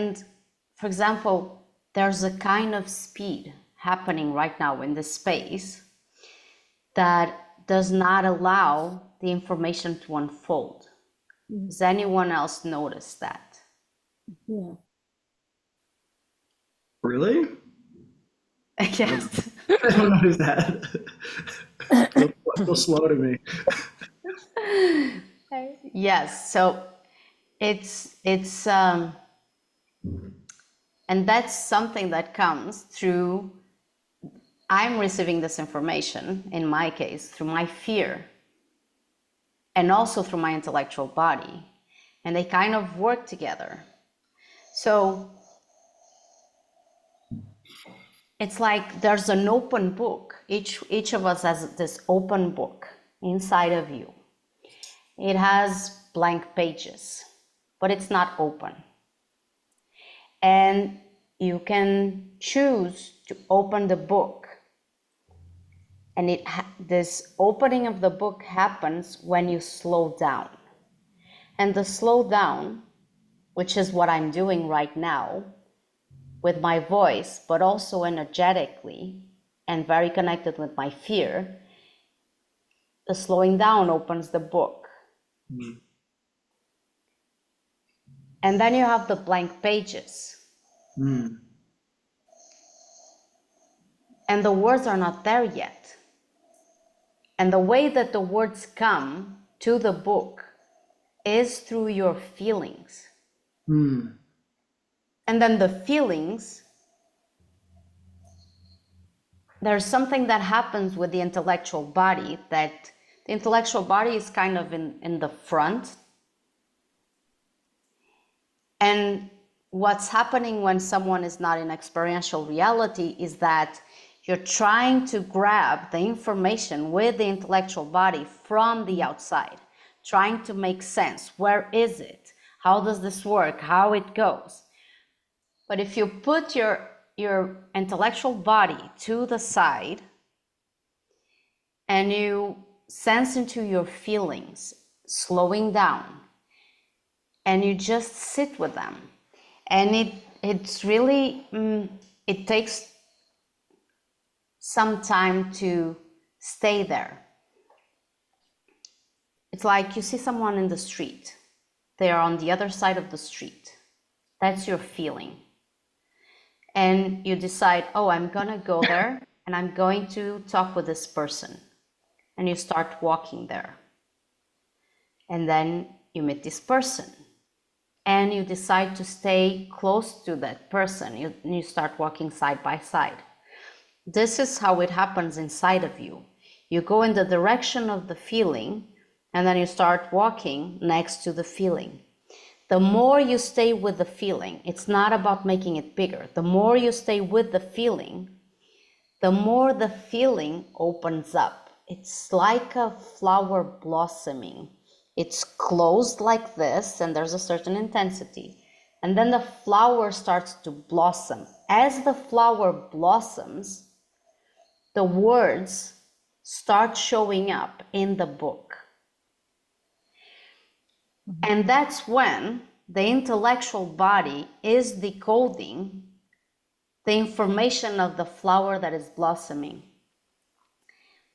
And for example, there's a kind of speed happening right now in this space that does not allow the information to unfold. Does anyone else notice that? Yeah. Really? Yes. I don't notice that. Feels slow to me. Yes. So it's and that's something that comes through, I'm receiving this information, in my case, through my fear and also through my intellectual body. And they kind of work together. So it's like there's an open book. Each of us has this open book inside of you. It has blank pages, but it's not open. And you can choose to open the book. And this opening of the book happens when you slow down. And the slow down, which is what I'm doing right now with my voice, but also energetically and very connected with my fear, the slowing down opens the book. Mm. And then you have the blank pages. Mm. And the words are not there yet. And the way that the words come to the book is through your feelings. Mm. And then the feelings, there's something that happens with the intellectual body, that the intellectual body is kind of in the front. And what's happening when someone is not in experiential reality is that you're trying to grab the information with the intellectual body from the outside, trying to make sense. Where is it? How does this work? How it goes? But if you put your intellectual body to the side and you sense into your feelings, slowing down, and you just sit with them, and it's really, it takes some time to stay there. It's like you see someone in the street. They are on the other side of the street. That's your feeling. And you decide, oh, I'm gonna go there and I'm going to talk with this person. And you start walking there. And then you meet this person. And you decide to stay close to that person. You start walking side by side. This is how it happens inside of you. You go in the direction of the feeling, and then you start walking next to the feeling. The more you stay with the feeling, it's not about making it bigger. The more you stay with the feeling, the more the feeling opens up. It's like a flower blossoming. It's closed like this, and there's a certain intensity. And then the flower starts to blossom. As the flower blossoms, the words start showing up in the book. And that's when the intellectual body is decoding the information of the flower that is blossoming.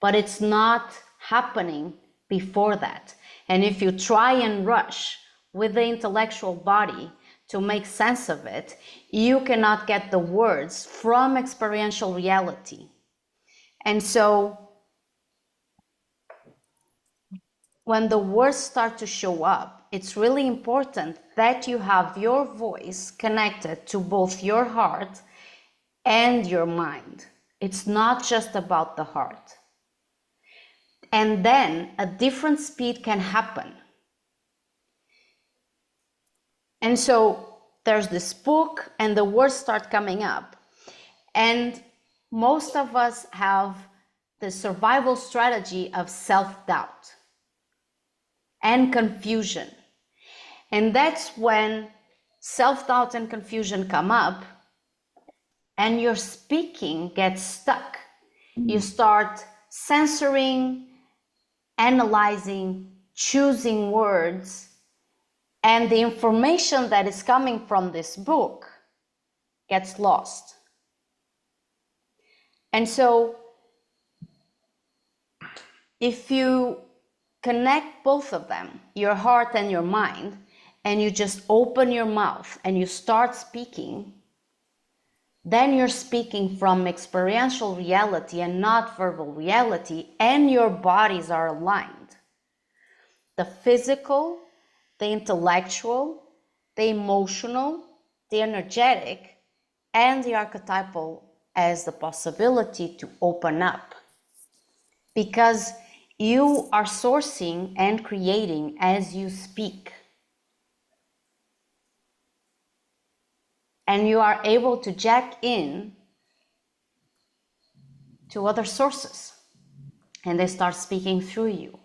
But it's not happening before that. And if you try and rush with the intellectual body to make sense of it, you cannot get the words from experiential reality. And so when the words start to show up, it's really important that you have your voice connected to both your heart and your mind. It's not just about the heart. And then a different speed can happen. And so there's this book and the words start coming up. And most of us have the survival strategy of self-doubt and confusion. And that's when self-doubt and confusion come up and your speaking gets stuck. You start censoring, analyzing, choosing words, And the information that is coming from this book gets lost. And so if you connect both of them, your heart and your mind, and you just open your mouth and you start speaking, then you're speaking from experiential reality and not verbal reality, and your bodies are aligned. The physical, the intellectual, the emotional, the energetic, and the archetypal as the possibility to open up. Because you are sourcing and creating as you speak. And you are able to jack in to other sources. And they start speaking through you.